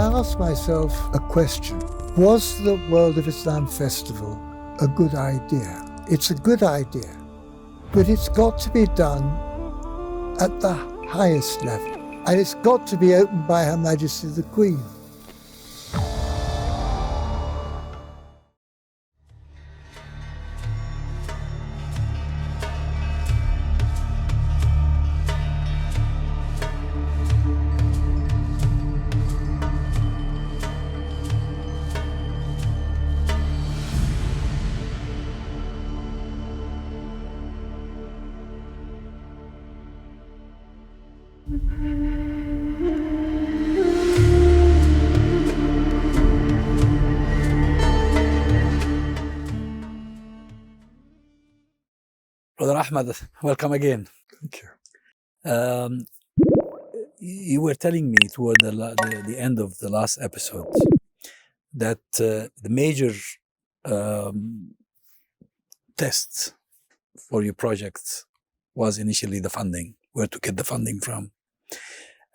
I asked myself a question. Was the World of Islam Festival a good idea? It's a good idea, but it's got to be done at the highest level. And it's got to be opened by Her Majesty the Queen. Brother Ahmad, welcome again. Thank you. You were telling me toward the end of the last episode that the major test for your project was initially the funding, where to get the funding from.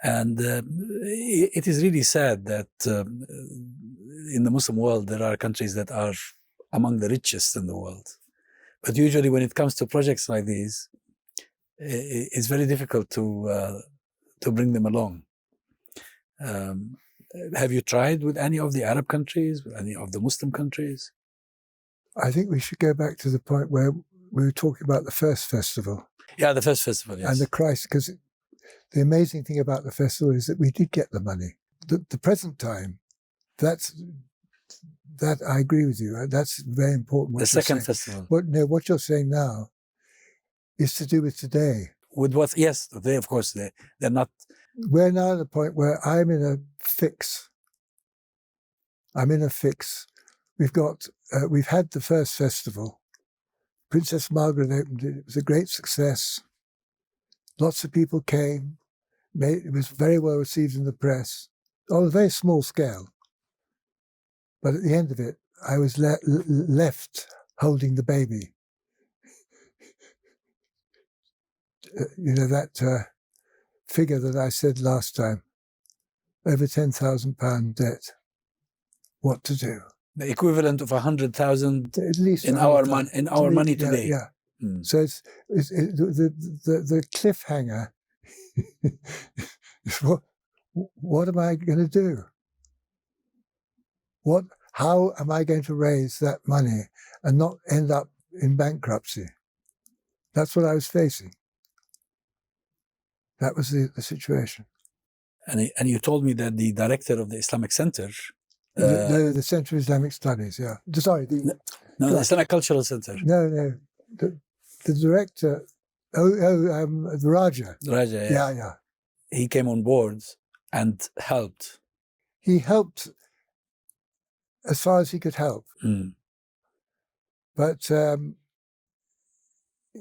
And it is really sad that in the Muslim world there are countries that are among the richest in the world. But usually when it comes to projects like these, it's very difficult to bring them along. Have you tried with any of the Arab countries, with any of the Muslim countries? I think we should go back to the point where we were talking about the first festival. Yeah, the first festival, yes. And the crisis, because the amazing thing about the festival is that we did get the money. The present time, that I agree with you. That's very important. The second festival. What you're saying now is to do with today. With what? Yes, today, of course, they're not. We're now at the point where I'm in a fix. We've had the first festival. Princess Margaret opened it. It was a great success. Lots of people came. It was very well received in the press. On a very small scale. But at the end of it, I was left holding the baby. That figure that I said last time, over £10,000 debt. What to do? The equivalent of 100,000 at least in our money today. Yeah. So it's the cliffhanger. What am I going to do? How am I going to raise that money and not end up in bankruptcy? That's what I was facing. That was the situation. And you told me that the director of the Islamic Center... the Center of Islamic Studies, yeah. Sorry. The Islamic Cultural Center. No. The director, the Raja. The Raja, Yeah. He came on board and helped. He helped as far as he could help. But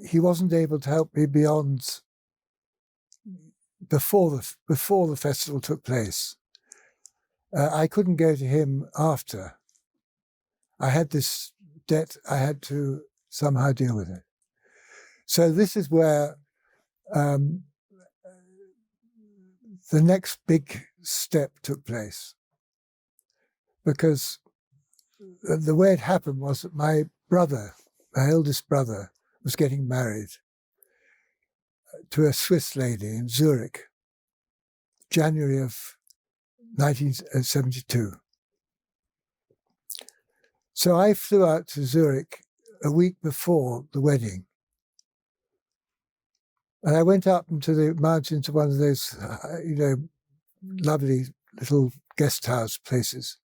he wasn't able to help me beyond before the festival took place. I couldn't go to him after. I had this debt, I had to somehow deal with it. So this is where the next big step took place. Because the way it happened was that my eldest brother, was getting married to a Swiss lady in Zurich, January of 1972. So I flew out to Zurich a week before the wedding. And I went up into the mountains to one of those, lovely little guest house places.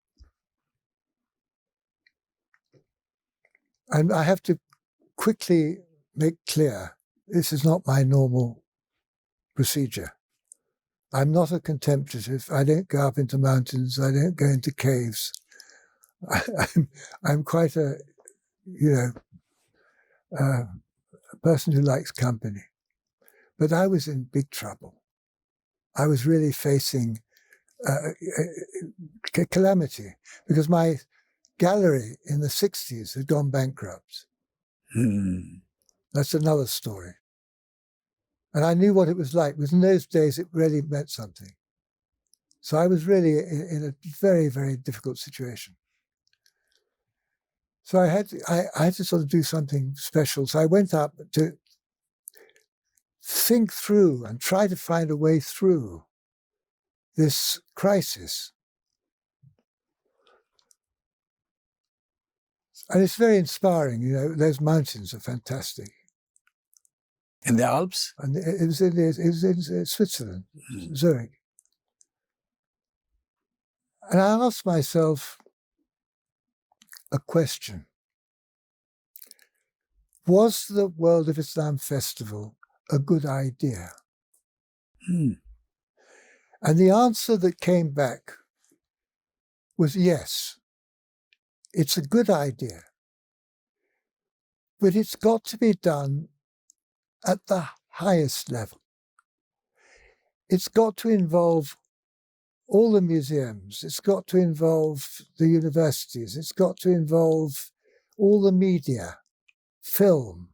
And I have to quickly make clear, this is not my normal procedure. I'm not a contemplative. I don't go up into mountains. I don't go into caves. I'm quite a person who likes company. But I was in big trouble. I was really facing calamity because my gallery in the 60s had gone bankrupt. That's another story. And I knew what it was like, because in those days it really meant something. So I was really in a very, very difficult situation. So I had to sort of do something special. So I went up to think through and try to find a way through this crisis. And it's very inspiring, you know, those mountains are fantastic. In the Alps? And it was in Switzerland, Zurich. And I asked myself a question. Was the World of Islam Festival a good idea? And the answer that came back was yes. It's a good idea. But it's got to be done at the highest level. It's got to involve all the museums. It's got to involve the universities. It's got to involve all the media, film,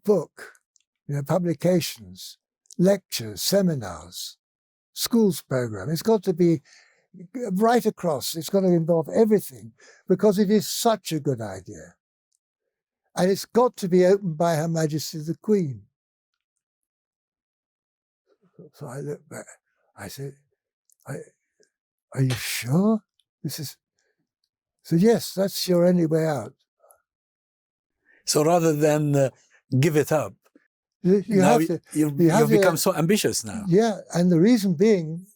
book, you know, publications, lectures, seminars, schools program. It's got to be right across. It's got to involve everything because it is such a good idea. And it's got to be opened by Her Majesty the Queen. So I looked back. I said, are you sure? This is... So yes, that's your only way out. So rather than give it up, you've become so ambitious now. Yeah, and the reason being,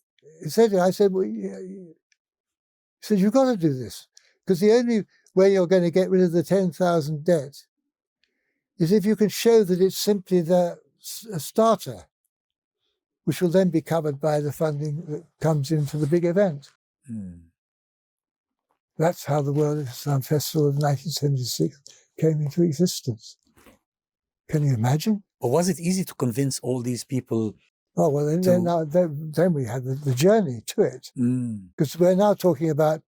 I said, well, he said, you've got to do this. Because the only way you're going to get rid of the 10,000 debt is if you can show that it's simply a starter, which will then be covered by the funding that comes in for the big event. That's how the World Islam Festival of 1976 came into existence. Can you imagine? But was it easy to convince all these people? Oh, well, then we had the journey to it. Because we're now talking about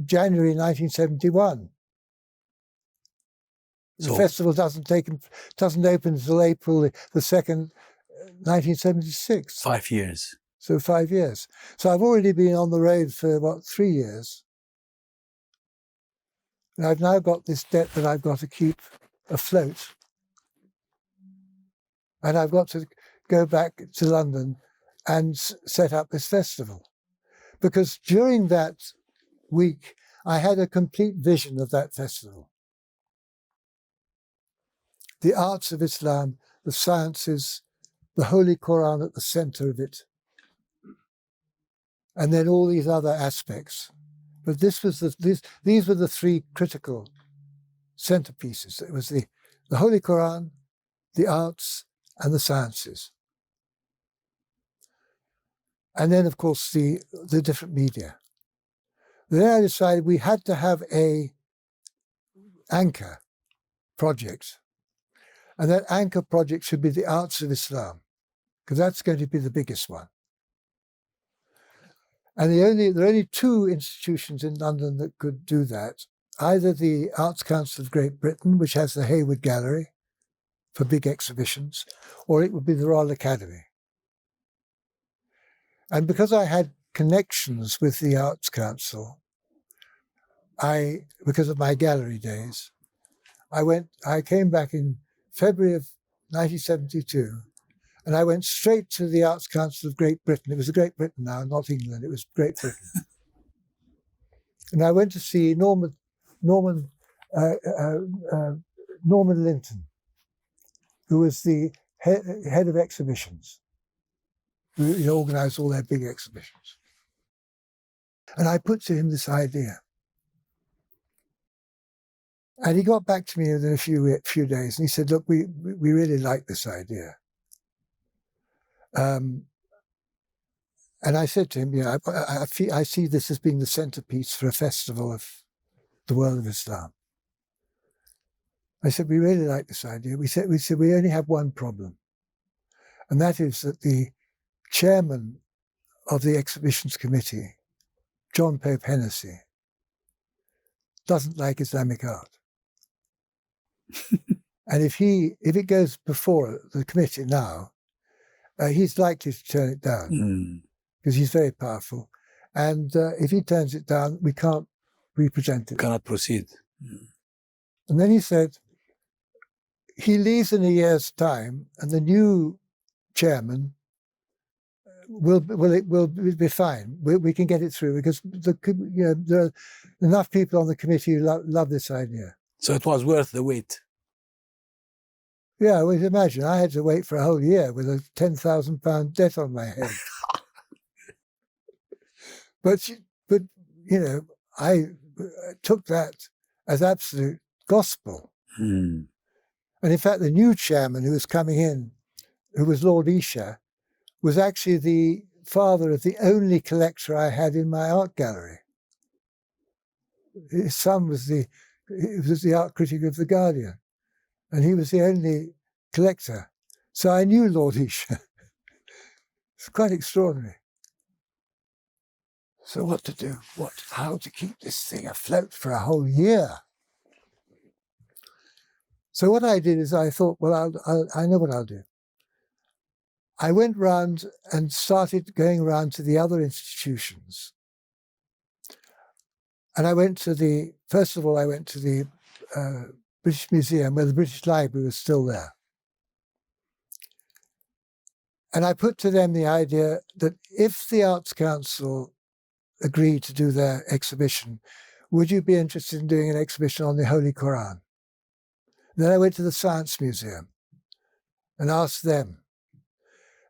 January 1971. The festival doesn't open until April the 2nd, 1976. 5 years. So 5 years. So I've already been on the road for, 3 years. And I've now got this debt that I've got to keep afloat. And I've got to go back to London and set up this festival. Because during that week, I had a complete vision of that festival. The arts of Islam, the sciences, the Holy Quran at the center of it, and then all these other aspects. But these were the three critical centerpieces. It was the Holy Quran, the arts, and the sciences. And then, of course, the different media. Then I decided we had to have an anchor project. And that anchor project should be the arts of Islam, because that's going to be the biggest one. And there are only two institutions in London that could do that. Either the Arts Council of Great Britain, which has the Hayward Gallery for big exhibitions, or it would be the Royal Academy. And because I had connections with the Arts Council, because of my gallery days, I came back in February of 1972, and I went straight to the Arts Council of Great Britain. It was Great Britain now, not England. It was Great Britain. And I went to see Norman Linton, who was the head of exhibitions, who organised all their big exhibitions. And I put to him this idea. And he got back to me within a few days, and he said, look, we really like this idea. And I said to him, I see this as being the centerpiece for a festival of the world of Islam. I said, we really like this idea. We said we only have one problem, and that is that the chairman of the exhibitions committee, John Pope Hennessy, doesn't like Islamic art. And if it goes before the committee now, he's likely to turn it down because he's very powerful. And if he turns it down, we can't represent it. Cannot proceed. And then he said, he leaves in a year's time, and the new chairman will be fine. We can get it through because there are enough people on the committee who love this idea. So it was worth the wait. Yeah, well, imagine I had to wait for a whole year with a £10,000 debt on my head. But I took that as absolute gospel. And in fact, the new chairman who was coming in, who was Lord Isha, was actually the father of the only collector I had in my art gallery. His son was the art critic of The Guardian, and he was the only collector. So I knew Lord Isha. It's quite extraordinary. So what to do? How to keep this thing afloat for a whole year? So what I did is I thought, well, I know what I'll do. I went round and started going around to the other institutions. And first of all, I went to the British Museum, where the British Library was still there. And I put to them the idea that if the Arts Council agreed to do their exhibition, would you be interested in doing an exhibition on the Holy Quran? And then I went to the Science Museum and asked them.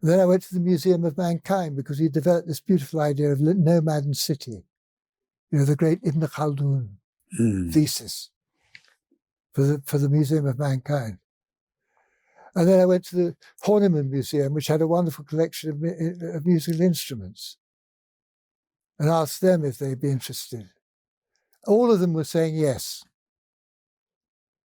And then I went to the Museum of Mankind because he developed this beautiful idea of nomad and city. The great Ibn Khaldun thesis for the Museum of Mankind. And then I went to the Horniman Museum, which had a wonderful collection of musical instruments, and asked them if they'd be interested. All of them were saying yes.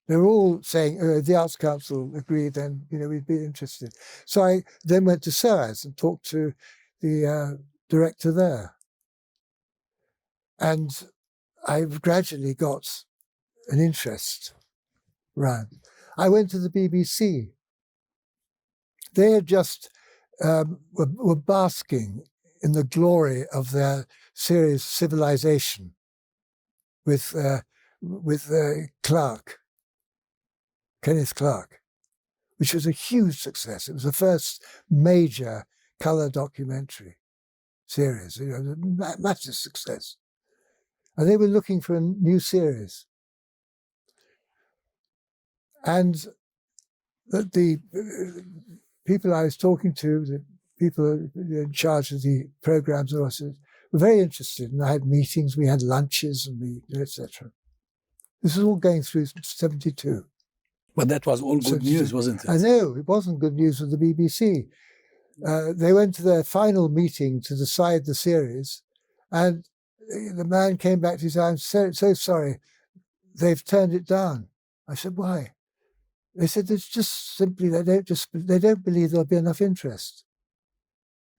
They were all saying, if the Arts Council agreed, then we'd be interested. So I then went to SOAS and talked to the director there. And I gradually got an interest around. I went to the BBC. They had just were basking in the glory of their series Civilization with Kenneth Clark, which was a huge success. It was the first major colour documentary series, massive success. And they were looking for a new series. And the people I was talking to, the people in charge of the programs and all that, were very interested. And I had meetings, we had lunches, and etc. This was all going through 72. But that was all good news, wasn't it? I know, it wasn't good news for the BBC. They went to their final meeting to decide the series, and the man came back to say, "I'm so sorry, they've turned it down." I said, "Why?" They said, "It's just simply they don't believe there'll be enough interest."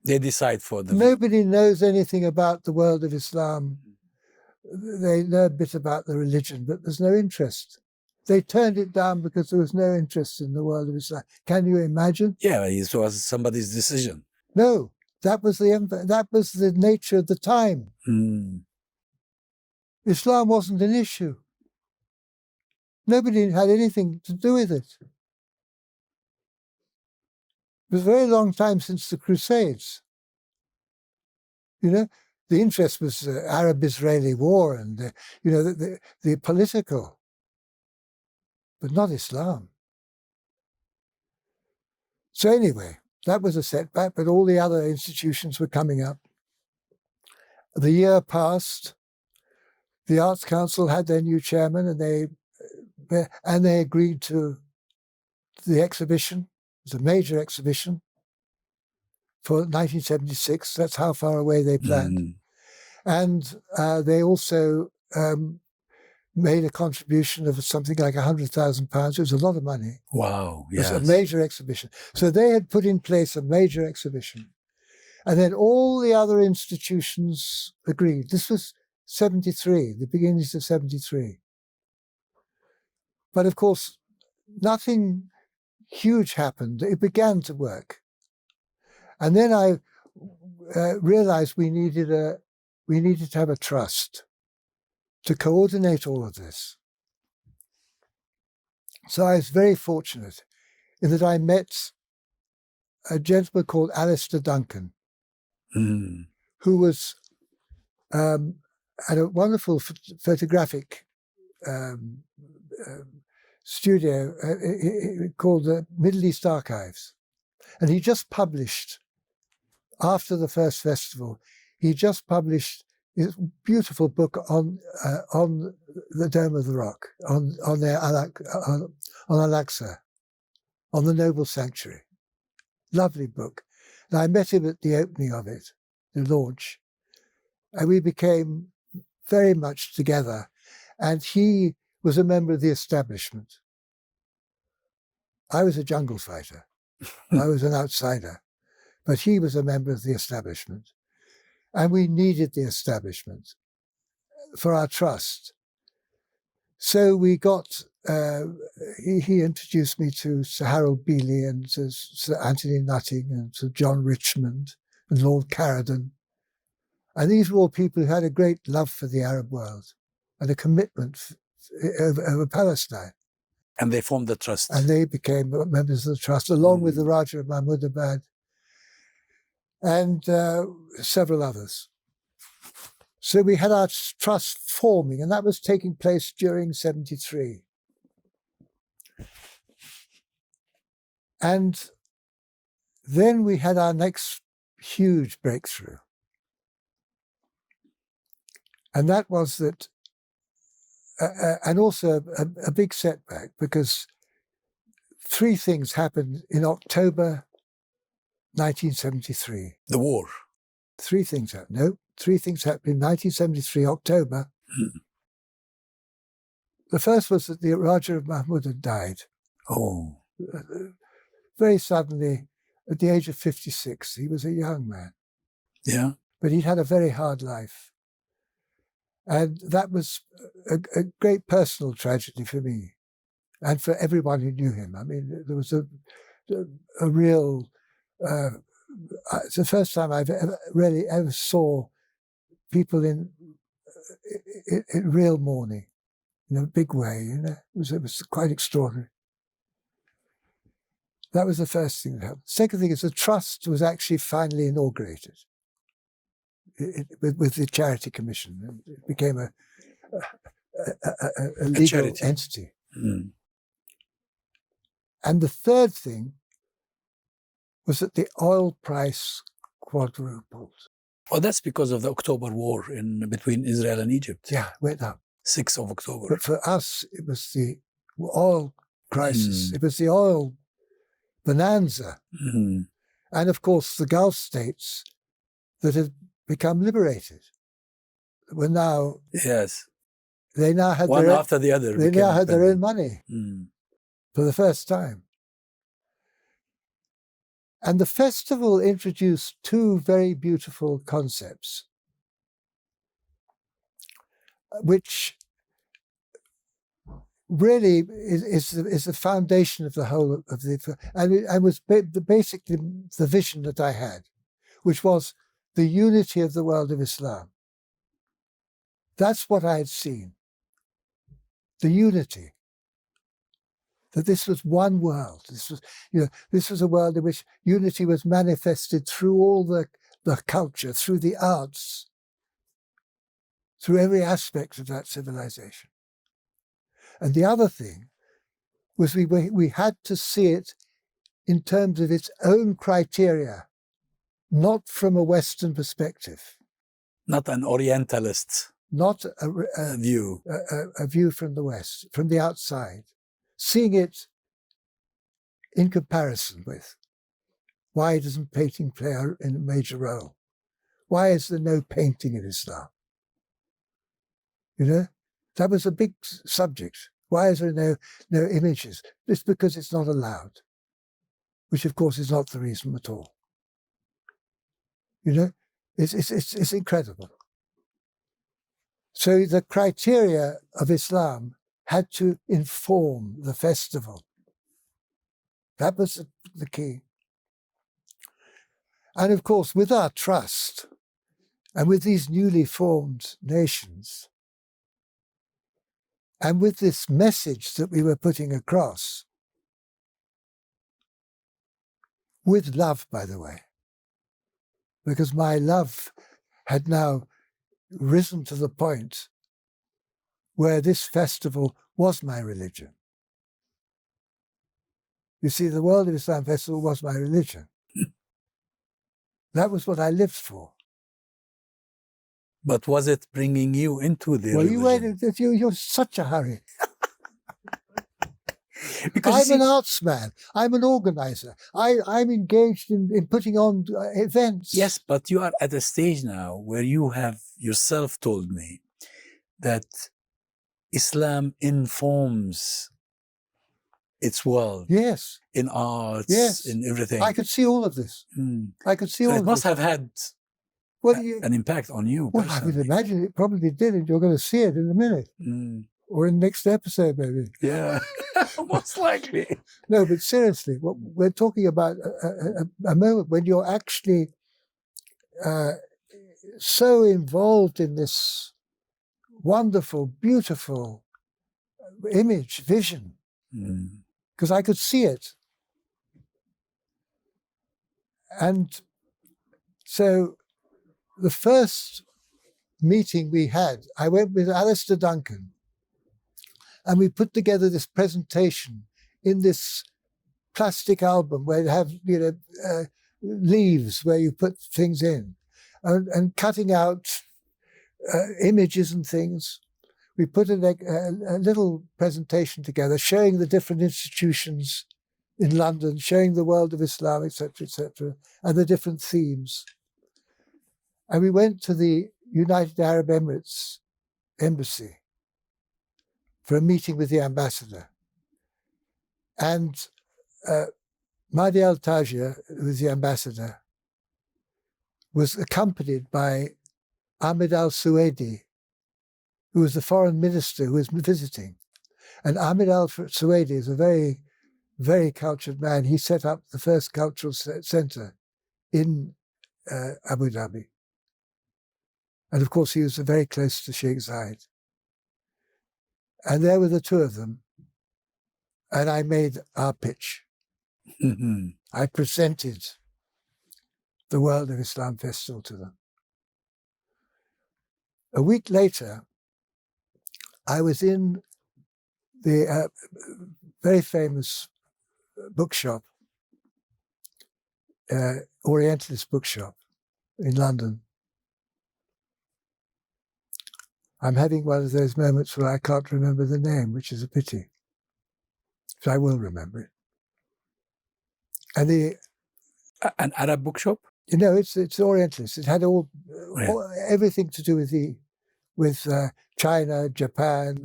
They decide for them. Nobody knows anything about the world of Islam. They know a bit about the religion, but there's no interest. They turned it down because there was no interest in the world of Islam. Can you imagine? Yeah, it was somebody's decision. No, that was the nature of the time. Islam wasn't an issue. Nobody had anything to do with it. It was a very long time since the Crusades. The interest was the Arab-Israeli war and the political, but not Islam. So anyway, that was a setback, but all the other institutions were coming up. The year passed. The Arts Council had their new chairman, and they agreed to the exhibition. It was a major exhibition for 1976. That's how far away they planned. And they also made a contribution of something like £100,000. It was a lot of money. Wow, yes. It was a major exhibition. So they had put in place a major exhibition. And then all the other institutions agreed. This was 73, the beginnings of 73. But of course, nothing huge happened. It began to work. And then I realized we needed to have a trust to coordinate all of this. So I was very fortunate in that I met a gentleman called Alistair Duncan, who was at a wonderful photographic studio called the Middle East Archives. And he just published, after the first festival, he just published his beautiful book on the Dome of the Rock, on Al-Aqsa, on the Noble Sanctuary. Lovely book. And I met him at the opening of it, the launch. And we became very much together. And he was a member of the establishment. I was a jungle fighter. I was an outsider. But he was a member of the establishment. And we needed the establishment for our trust. So we got, he introduced me to Sir Harold Beeley and to Sir Anthony Nutting and to John Richmond and Lord Caradon. And these were all people who had a great love for the Arab world and a commitment over Palestine. And they formed the trust. And they became members of the trust, along with the Raja of Mahmudabad and several others. So we had our trust forming, and that was taking place during 73. And then we had our next huge breakthrough. And that was that, and also a big setback, because three things happened in October 1973. The war. Three things happened. No, three things happened in 1973, October. The first was that the Raja of Mahmud had died. Oh. Very suddenly, at the age of 56. He was a young man. Yeah. But he'd had a very hard life. And that was a great personal tragedy for me and for everyone who knew him. I mean, there was a real... it's the first time I've ever saw people in real mourning, in a big way. You know, it was quite extraordinary. That was the first thing that happened. Second thing is the trust was actually finally inaugurated with the Charity Commission. It became a legal entity. And the third thing was that the oil price quadrupled. Oh, that's because of the October war between Israel and Egypt. Yeah, went up. 6th of October. But for us, it was the oil crisis. It was the oil bonanza. And of course, the Gulf states that had become liberated were now... Yes. They now had one after the other. They now had their own money for the first time. And the festival introduced two very beautiful concepts, which really is the foundation of the whole of the, and was basically the vision that I had, which was the unity of the world of Islam. That's what I had seen. The unity. That this was one world. This was a world in which unity was manifested through all the culture, through the arts, through every aspect of that civilization. And the other thing was we had to see it in terms of its own criteria, not from a Western perspective. Not an Orientalist. Not a view. A view from the West, from the outside. Seeing it in comparison with. Why doesn't painting play a major role? Why is there no painting in Islam? You know, that was a big subject. Why is there no images? It's because it's not allowed, which of course is not the reason at all. You know, it's incredible. So the criteria of Islam had to inform the festival. That was the key. And of course, with our trust and with these newly formed nations, and with this message that we were putting across, with love, by the way, because my love had now risen to the point where this festival was my religion. You see, the World of Islam Festival was my religion. That was what I lived for. But was it bringing you into the religion? You're such a hurry. Because I'm an arts man. I'm an organizer. I'm engaged in putting on events. Yes, but you are at a stage now where you have yourself told me that Islam informs its world. Yes. In arts, yes. in everything. I could see all of this. I could see all of this. It must have had an impact on you. Well, I would imagine it probably did, and you're going to see it in a minute. Or in the next episode, maybe. Yeah, most likely. No, but seriously, we're talking about a moment when you're actually so involved in this wonderful, beautiful image, vision, because I could see it. And so the first meeting we had, I went with Alistair Duncan, and we put together this presentation in this plastic album where you have, leaves where you put things in, and cutting out images and things. We put a little presentation together showing the different institutions in London, showing the world of Islam, etc., and the different themes. And we went to the United Arab Emirates embassy for a meeting with the ambassador. And Mahdi al-Tajir, who was the ambassador, was accompanied by Ahmed al-Suwaidi, who was the foreign minister who was visiting. And Ahmed al-Suwaidi is a very, very cultured man. He set up the first cultural center in Abu Dhabi. And of course, he was very close to Sheikh Zayed. And there were the two of them. And I made our pitch. I presented the World of Islam Festival to them. A week later, I was in the very famous bookshop, Orientalist bookshop in London. I'm having one of those moments where I can't remember the name, which is a pity. So I will remember it. And an Arab bookshop? It's Orientalist. It had everything to do with China, Japan,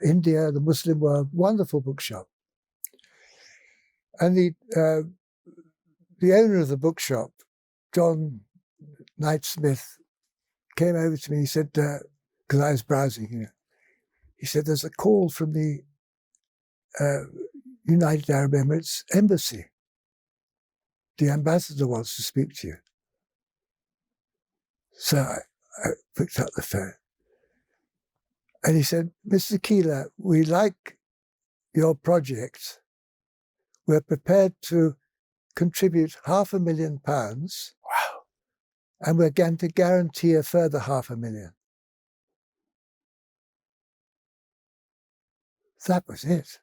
India, the Muslim world. Wonderful bookshop. And the owner of the bookshop, John Knight-Smith, came over to me. He said, because I was browsing here, he said, there's a call from the United Arab Emirates embassy. The ambassador wants to speak to you. So I picked up the phone. And he said, Mr. Keeler, we like your project. We're prepared to contribute £500,000. Wow. And we're going to guarantee a further £500,000. That was it.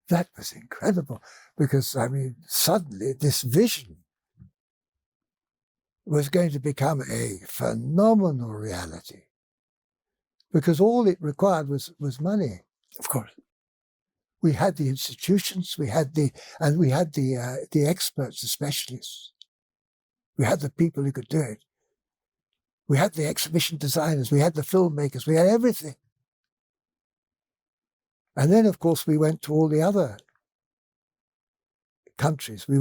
That was incredible because, suddenly this vision was going to become a phenomenal reality because all it required was money. Of course. We had the institutions, we had the experts, the specialists. We had the people who could do it. We had the exhibition designers, we had the filmmakers, we had everything. And then, of course, we went to all the other countries. We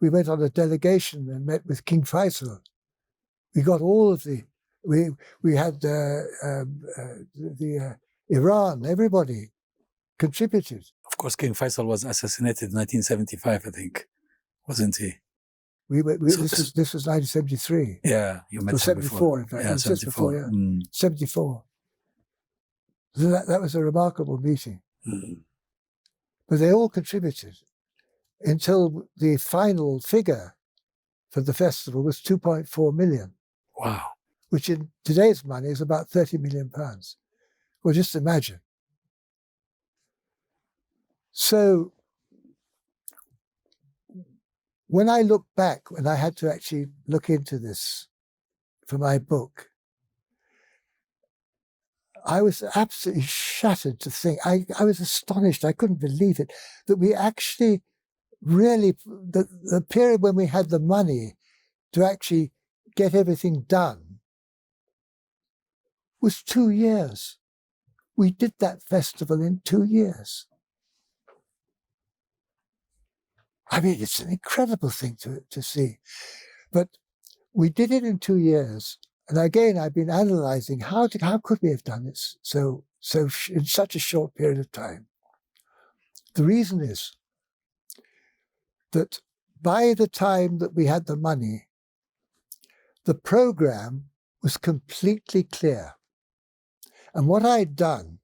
went on a delegation and met with King Faisal. We got all of we had Iran, everybody contributed. Of course, King Faisal was assassinated in 1975, I think. wasn't he? This was 1973. Yeah, you Or mentioned 74, in fact. Yeah, It was just 74. before, yeah. 74. So that was a remarkable meeting. But they all contributed until the final figure for the festival was 2.4 million. Wow. Which in today's money is about 30 million pounds. Well, just imagine. So when I look back, when I had to actually look into this for my book, I was absolutely shattered to think, I was astonished, I couldn't believe it, that we actually really, the period when we had the money to actually get everything done was 2 years. We did that festival in 2 years. I mean, it's an incredible thing to see. But we did it in 2 years. And again, I've been analyzing how could we have done this so in such a short period of time. The reason is that by the time that we had the money, the program was completely clear. And what I'd done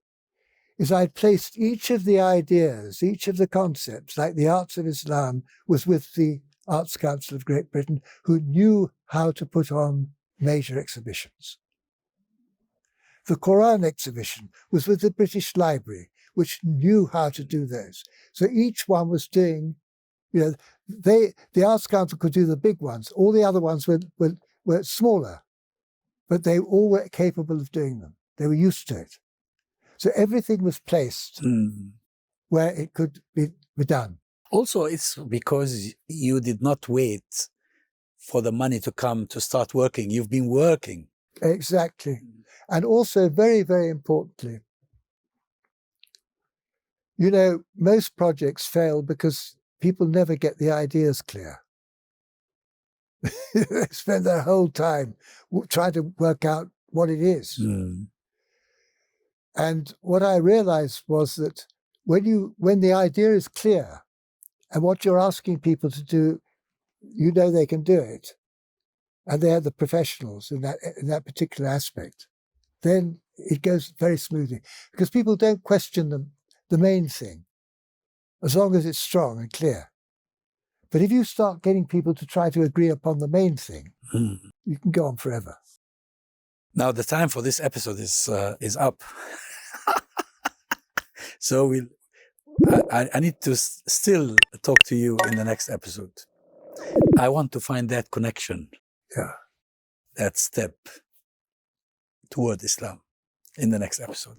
is I'd placed each of the ideas, each of the concepts, like the Arts of Islam was with the Arts Council of Great Britain, who knew how to put on major exhibitions. The Quran exhibition was with the British Library, which knew how to do those. So each one was doing, the Arts Council could do the big ones. All the other ones were smaller, but they all were capable of doing them. They were used to it. So everything was placed where it could be done. Also, it's because you did not wait for the money to come to start working. You've been working. Exactly. And also, very, very importantly, most projects fail because people never get the ideas clear. They spend their whole time trying to work out what it is. And what I realized was that when the idea is clear and what you're asking people to do, they can do it, and they're the professionals in that particular aspect, then it goes very smoothly because people don't question the main thing as long as it's strong and clear. But if you start getting people to try to agree upon the main thing, you can go on forever. Now the time for this episode is up. So I need to still talk to you in the next episode. I want to find that connection, that step toward Islam in the next episode.